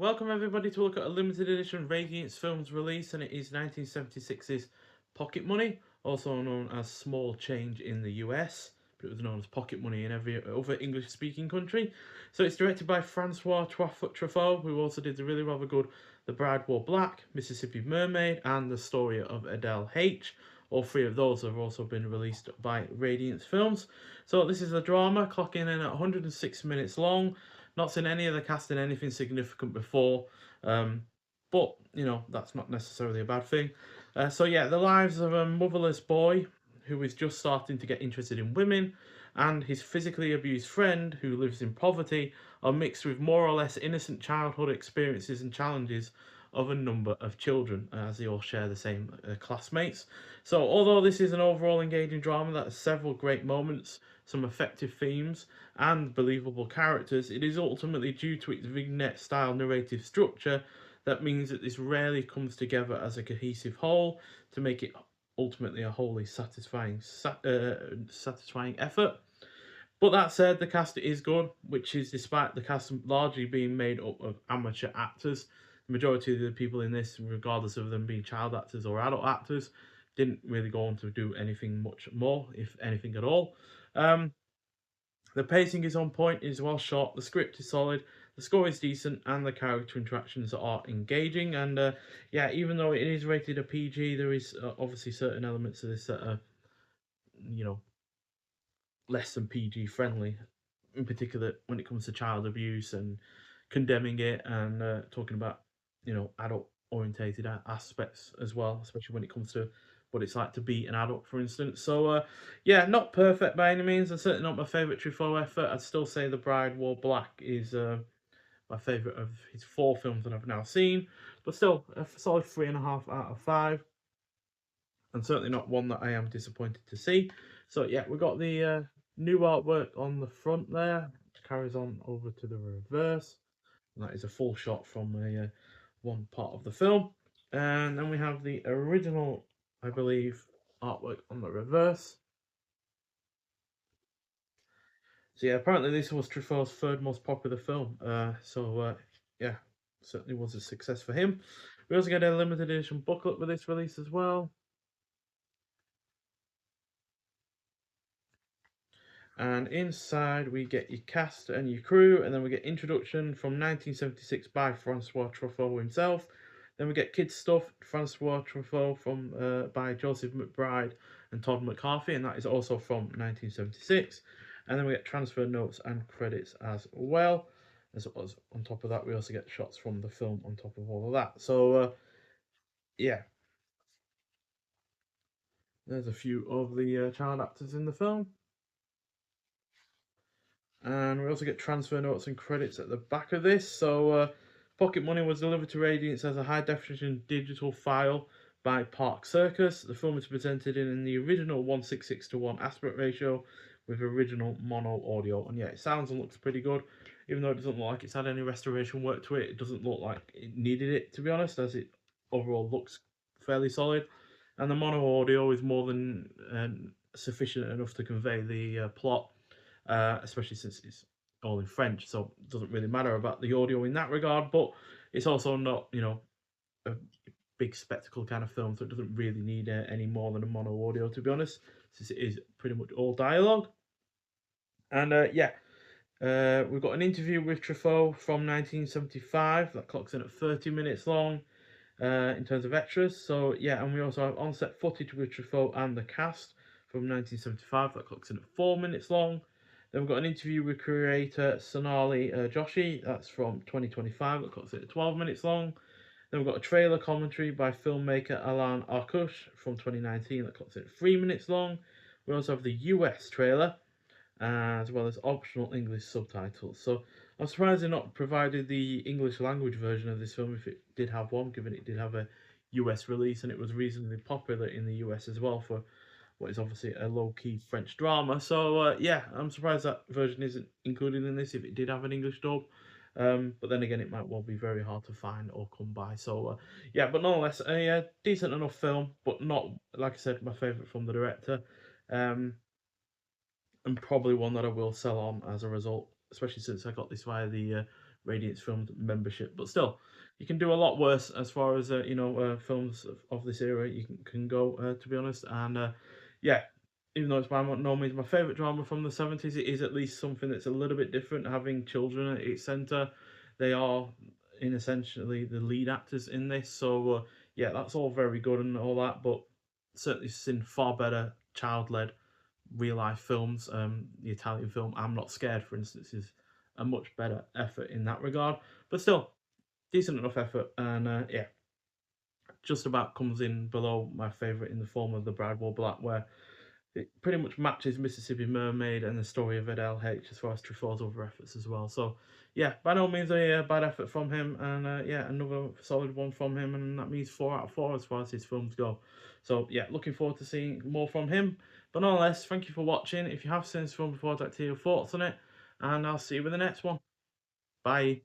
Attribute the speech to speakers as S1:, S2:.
S1: Welcome everybody to look at a limited edition Radiance Films release, and it is 1976's Pocket Money, also known as Small Change in the US, but it was known as Pocket Money in every other English-speaking country. So it's directed by François Truffaut, who also did the really rather good The Bride Wore Black, Mississippi Mermaid, and The Story of Adele H. All three of those have also been released by Radiance Films. So this is a drama, clocking in at 106 minutes long. Not seen any of the cast in anything significant before, but you know that's not necessarily a bad thing. So yeah, the lives of a motherless boy who is just starting to get interested in women, and his physically abused friend who lives in poverty are mixed with more or less innocent childhood experiences and challenges of a number of children, as they all share the same classmates. So although this is an overall engaging drama that has several great moments, some effective themes, and believable characters, it is ultimately due to its vignette-style narrative structure that means that this rarely comes together as a cohesive whole to make it ultimately a wholly satisfying effort. But that said, the cast is good, which is despite the cast largely being made up of amateur actors. The majority of the people in this, regardless of them being child actors or adult actors, didn't really go on to do anything much more, if anything at all. Um, the pacing is on point, is well shot, the script is solid, the score is decent, and the character interactions are engaging. And yeah, even though it is rated a PG, there is obviously certain elements of this that are, you know, less than PG friendly. In particular, when it comes to child abuse and condemning it, and talking about adult orientated aspects as well, especially when it comes to what it's like to be an adult, for instance. So yeah, not perfect by any means, and certainly not my favorite Truffaut effort. I'd still say The Bride Wore Black is my favorite of his four films that I've now seen, but still a solid 3.5 out of 5, and certainly not one that I am disappointed to see. So yeah, we've got the new artwork on the front there, which carries on over to the reverse. And that is a full shot from one part of the film. And then we have the original, I believe, artwork on the reverse. So yeah, apparently this was Truffaut's third most popular film. Yeah, certainly was a success for him. We also get a limited edition booklet with this release as well. And inside we get your cast and your crew, and then we get introduction from 1976 by Francois Truffaut himself. Then we get kids stuff, Francois Truffaut from by Joseph McBride and Todd McCarthy, and that is also from 1976. And then we get transfer notes and credits as well. As on top of that, we also get shots from the film on top of all of that. So yeah, there's a few of the child actors in the film. And we also get transfer notes and credits at the back of this. So, Pocket Money was delivered to Radiance as a high definition digital file by Park Circus. The film is presented in the original 1:66:1 aspect ratio with original mono audio. And yeah, it sounds and looks pretty good, even though it doesn't look like it's had any restoration work to it. It doesn't look like it needed it, to be honest, as it overall looks fairly solid. And the mono audio is more than sufficient enough to convey the plot, especially since it's all in French, so it doesn't really matter about the audio in that regard. But it's also not, a big spectacle kind of film, so it doesn't really need any more than a mono audio, to be honest, since it is pretty much all dialogue. And yeah, we've got an interview with Truffaut from 1975 that clocks in at 30 minutes long. In terms of extras, so yeah, and we also have on-set footage with Truffaut and the cast from 1975 that clocks in at 4 minutes long. Then we've got an interview with creator Sonali Joshi, that's from 2025, that clocks in at 12 minutes long. Then we've got a trailer commentary by filmmaker Alan Arkush from 2019 that clocks in at 3 minutes long. We also have the US trailer, as well as optional English subtitles. So I'm surprised they're not provided the English language version of this film if it did have one, given it did have a US release and it was reasonably popular in the US as well for what is obviously a low-key French drama. So yeah, I'm surprised that version isn't included in this if it did have an English dub. But then again, it might well be very hard to find or come by. So yeah, but nonetheless, a decent enough film, but not, like I said, my favourite from the director. Um, and probably one that I will sell on as a result, especially since I got this via the Radiance Films membership. But still, you can do a lot worse as far as films of this era you can go, to be honest. And yeah, even though it's by no means my favorite drama from the 70s, it is at least something that's a little bit different. Having children at its center, they are in essentially the lead actors in this. So yeah, that's all very good and all that, but certainly seen far better child-led real life films. The Italian film I'm Not Scared, for instance, is a much better effort in that regard. But still, decent enough effort, and yeah, just about comes in below my favourite in the form of The Bride Wore Black, where it pretty much matches Mississippi Mermaid and the story of Adele H as far as Truffaut's other efforts as well. So yeah, by no means a bad effort from him, and yeah, another solid one from him, and that means 4 out of 4 as far as his films go. So yeah, looking forward to seeing more from him. But nonetheless, thank you for watching. If you have seen this film before, I'd like to hear your thoughts on it, and I'll see you with the next one. Bye.